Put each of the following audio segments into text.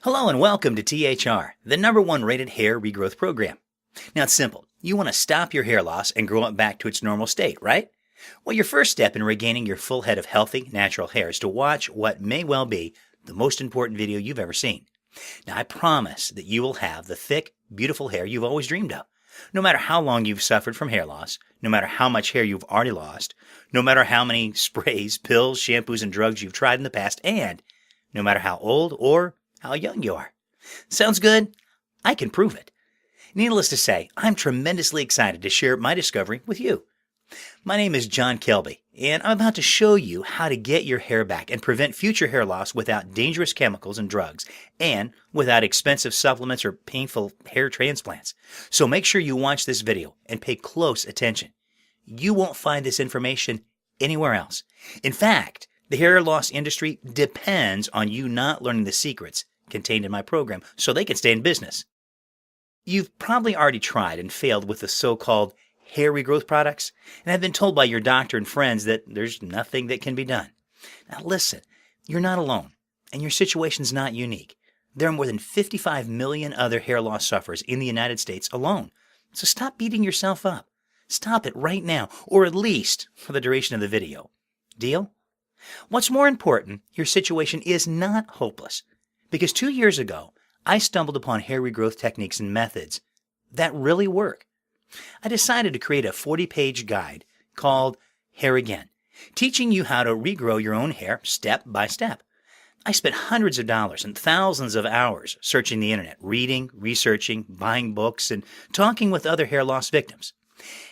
Hello and welcome to THR, the #1 rated hair regrowth program. Now it's simple. You want to stop your hair loss and grow it back to its normal state, right? Well, your first step in regaining your full head of healthy, natural hair is to watch what may well be the most important video you've ever seen. Now I promise that you will have the thick, beautiful hair you've always dreamed of. No matter how long you've suffered from hair loss, no matter how much hair you've already lost, no matter how many sprays, pills, shampoos, and drugs you've tried in the past, and no matter how old or how young you are. Sounds good? I can prove it. Needless to say, I'm tremendously excited to share my discovery with you. My name is John Kelby, and I'm about to show you how to get your hair back and prevent future hair loss without dangerous chemicals and drugs, and without expensive supplements or painful hair transplants. So make sure you watch this video and pay close attention. You won't find this information anywhere else. In fact, the hair loss industry depends on you not learning the secrets contained in my program so they can stay in business. You've probably already tried and failed with the so-called hair regrowth products and have been told by your doctor and friends that there's nothing that can be done. Now listen, you're not alone and your situation's not unique. There are more than 55 million other hair loss sufferers in the United States alone. So stop beating yourself up. Stop it right now, or at least for the duration of the video. Deal? What's more important, your situation is not hopeless. Because 2 years ago, I stumbled upon hair regrowth techniques and methods that really work. I decided to create a 40-page guide called Hair Again, teaching you how to regrow your own hair step by step. I spent hundreds of dollars and thousands of hours searching the internet, reading, researching, buying books, and talking with other hair loss victims.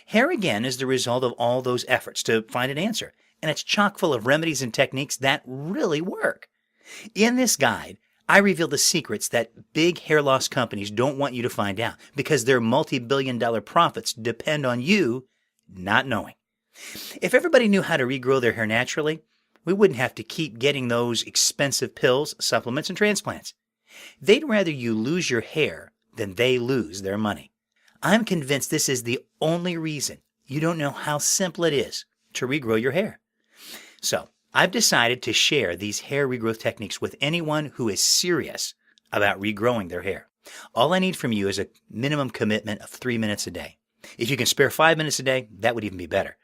Hair Again is the result of all those efforts to find an answer, and it's chock full of remedies and techniques that really work. In this guide, I reveal the secrets that big hair loss companies don't want you to find out because their multi-billion-dollar profits depend on you not knowing. If everybody knew how to regrow their hair naturally, we wouldn't have to keep getting those expensive pills, supplements, and transplants. They'd rather you lose your hair than they lose their money. I'm convinced this is the only reason you don't know how simple it is to regrow your hair. So, I've decided to share these hair regrowth techniques with anyone who is serious about regrowing their hair. All I need from you is a minimum commitment of 3 minutes a day. If you can spare 5 minutes a day, that would even be better.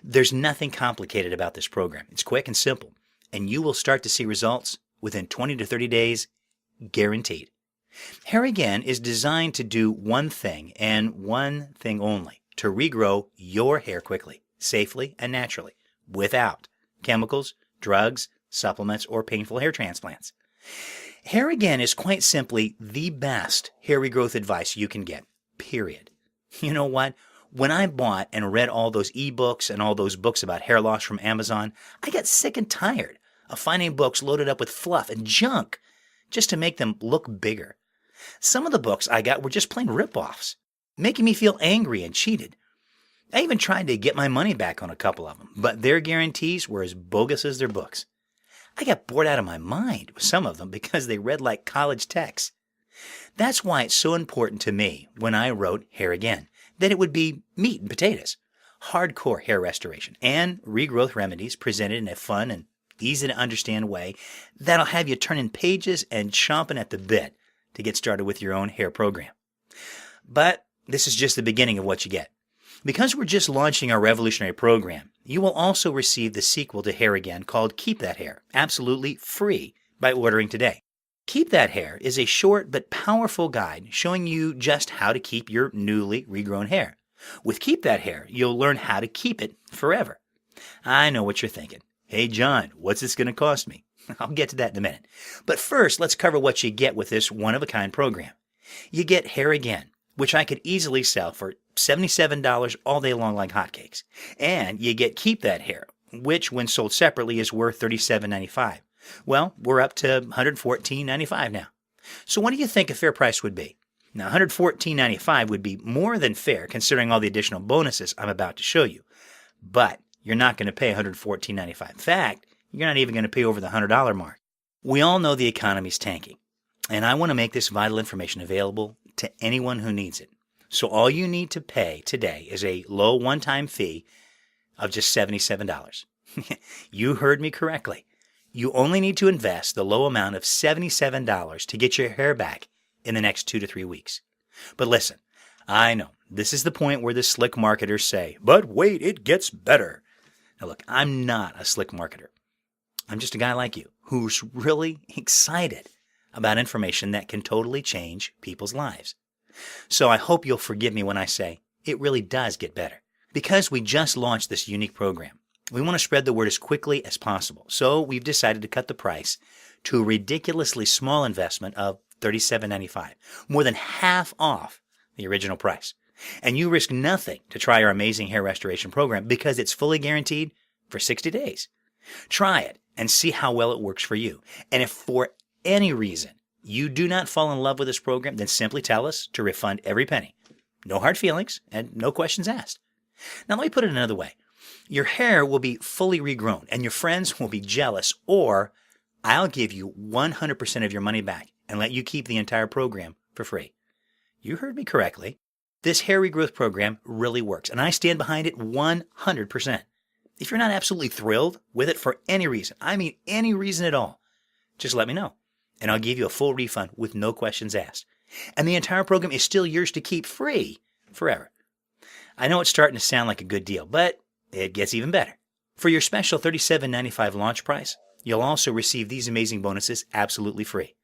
There's nothing complicated about this program. It's quick and simple, and you will start to see results within 20 to 30 days, guaranteed. Hair Again is designed to do one thing and one thing only, to regrow your hair quickly, safely, and naturally, without chemicals, drugs, supplements, or painful hair transplants. Hair Again is quite simply the best hair regrowth advice you can get, period. You know what? When I bought and read all those ebooks and all those books about hair loss from Amazon, I got sick and tired of finding books loaded up with fluff and junk just to make them look bigger. Some of the books I got were just plain rip-offs, making me feel angry and cheated. I even tried to get my money back on a couple of them, but their guarantees were as bogus as their books. I got bored out of my mind with some of them because they read like college texts. That's why it's so important to me when I wrote Hair Again, that it would be meat and potatoes, hardcore hair restoration, and regrowth remedies presented in a fun and easy-to-understand way that'll have you turning pages and chomping at the bit to get started with your own hair program. But this is just the beginning of what you get. Because we're just launching our revolutionary program, you will also receive the sequel to Hair Again called Keep That Hair, absolutely free by ordering today. Keep That Hair is a short but powerful guide showing you just how to keep your newly regrown hair. With Keep That Hair, you'll learn how to keep it forever. I know what you're thinking. Hey John, what's this going to cost me? I'll get to that in a minute. But first, let's cover what you get with this one-of-a-kind program. You get Hair Again, which I could easily sell for $77 all day long like hotcakes. And you get Keep That Hair, which when sold separately is worth $37.95. Well, we're up to $114.95 now. So what do you think a fair price would be? Now, $114.95 would be more than fair considering all the additional bonuses I'm about to show you. But you're not going to pay $114.95. In fact, you're not even going to pay over the $100 mark. We all know the economy's tanking, and I want to make this vital information available to anyone who needs it. So all you need to pay today is a low one-time fee of just $77. You heard me correctly. You only need to invest the low amount of $77 to get your hair back in the next 2 to 3 weeks. But listen, I know this is the point where the slick marketers say, but wait, it gets better. Now look, I'm not a slick marketer. I'm just a guy like you who's really excited about information that can totally change people's lives. So I hope you'll forgive me when I say it really does get better. Because we just launched this unique program, we want to spread the word as quickly as possible. So we've decided to cut the price to a ridiculously small investment of $37.95, more than half off the original price. And you risk nothing to try our amazing hair restoration program because it's fully guaranteed for 60 days. Try it and see how well it works for you. And if for any reason you do not fall in love with this program, then simply tell us to refund every penny. No hard feelings and no questions asked. Now let me put it another way. Your hair will be fully regrown and your friends will be jealous, or I'll give you 100% of your money back and let you keep the entire program for free. You heard me correctly. This hair regrowth program really works, and I stand behind it 100%. If you're not absolutely thrilled with it for any reason, I mean any reason at all, just let me know, and I'll give you a full refund with no questions asked. And the entire program is still yours to keep free forever. I know it's starting to sound like a good deal, but it gets even better. For your special $37.95 launch price, you'll also receive these amazing bonuses absolutely free.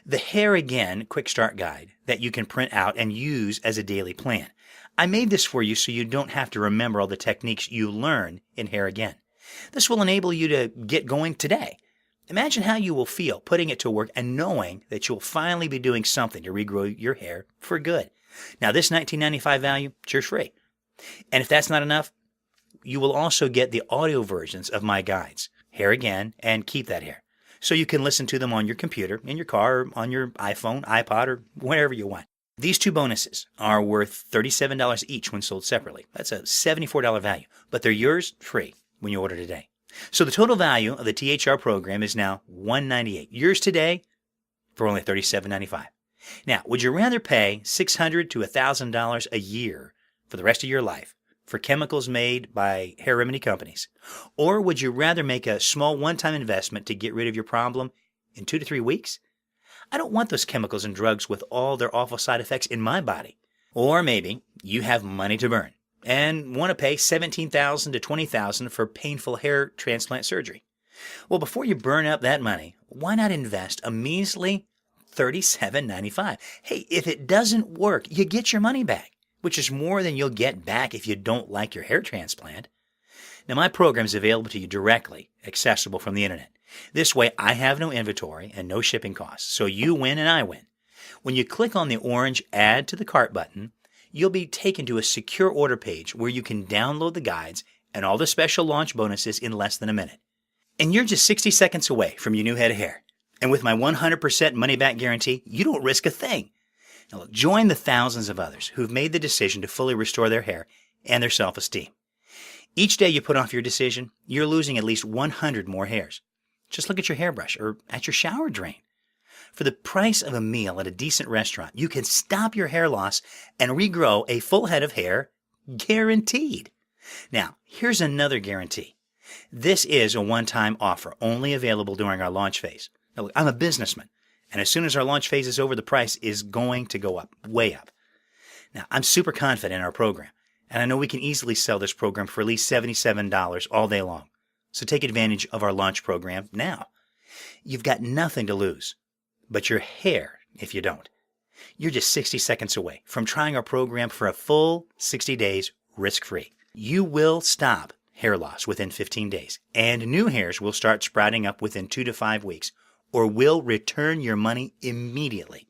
The Hair Again Quick Start Guide that you can print out and use as a daily plan. I made this for you so you don't have to remember all the techniques you learn in Hair Again. This will enable you to get going today. Imagine how you will feel putting it to work and knowing that you'll finally be doing something to regrow your hair for good. Now, this $19.95 value, it's yours free. And if that's not enough, you will also get the audio versions of my guides, Hair Again and Keep That Hair. So you can listen to them on your computer, in your car, or on your iPhone, iPod, or wherever you want. These two bonuses are worth $37 each when sold separately. That's a $74 value, but they're yours free when you order today. So the total value of the THR program is now $198. Yours today for only $37.95. Now, would you rather pay $600 to $1,000 a year for the rest of your life for chemicals made by hair remedy companies? Or would you rather make a small one-time investment to get rid of your problem in 2 to 3 weeks? I don't want those chemicals and drugs with all their awful side effects in my body. Or maybe you have money to burn and want to pay $17,000 to $20,000 for painful hair transplant surgery. Well, before you burn up that money, why not invest a measly $37.95? Hey, if it doesn't work, you get your money back, which is more than you'll get back if you don't like your hair transplant. Now, my program is available to you directly, accessible from the internet. This way, I have no inventory and no shipping costs, so you win and I win. When you click on the orange Add to the Cart button, you'll be taken to a secure order page where you can download the guides and all the special launch bonuses in less than a minute. And you're just 60 seconds away from your new head of hair. And with my 100% money-back guarantee, you don't risk a thing. Now look, join the thousands of others who've made the decision to fully restore their hair and their self-esteem. Each day you put off your decision, you're losing at least 100 more hairs. Just look at your hairbrush or at your shower drain. For the price of a meal at a decent restaurant, you can stop your hair loss and regrow a full head of hair, guaranteed. Now, here's another guarantee. This is a one-time offer, only available during our launch phase. Now, look, I'm a businessman, and as soon as our launch phase is over, the price is going to go up, way up. Now, I'm super confident in our program, and I know we can easily sell this program for at least $77 all day long. So take advantage of our launch program now. You've got nothing to lose, but your hair if you don't. You're just 60 seconds away from trying our program for a full 60 days risk-free. You will stop hair loss within 15 days, and new hairs will start sprouting up within 2 to 5 weeks, or will return your money immediately.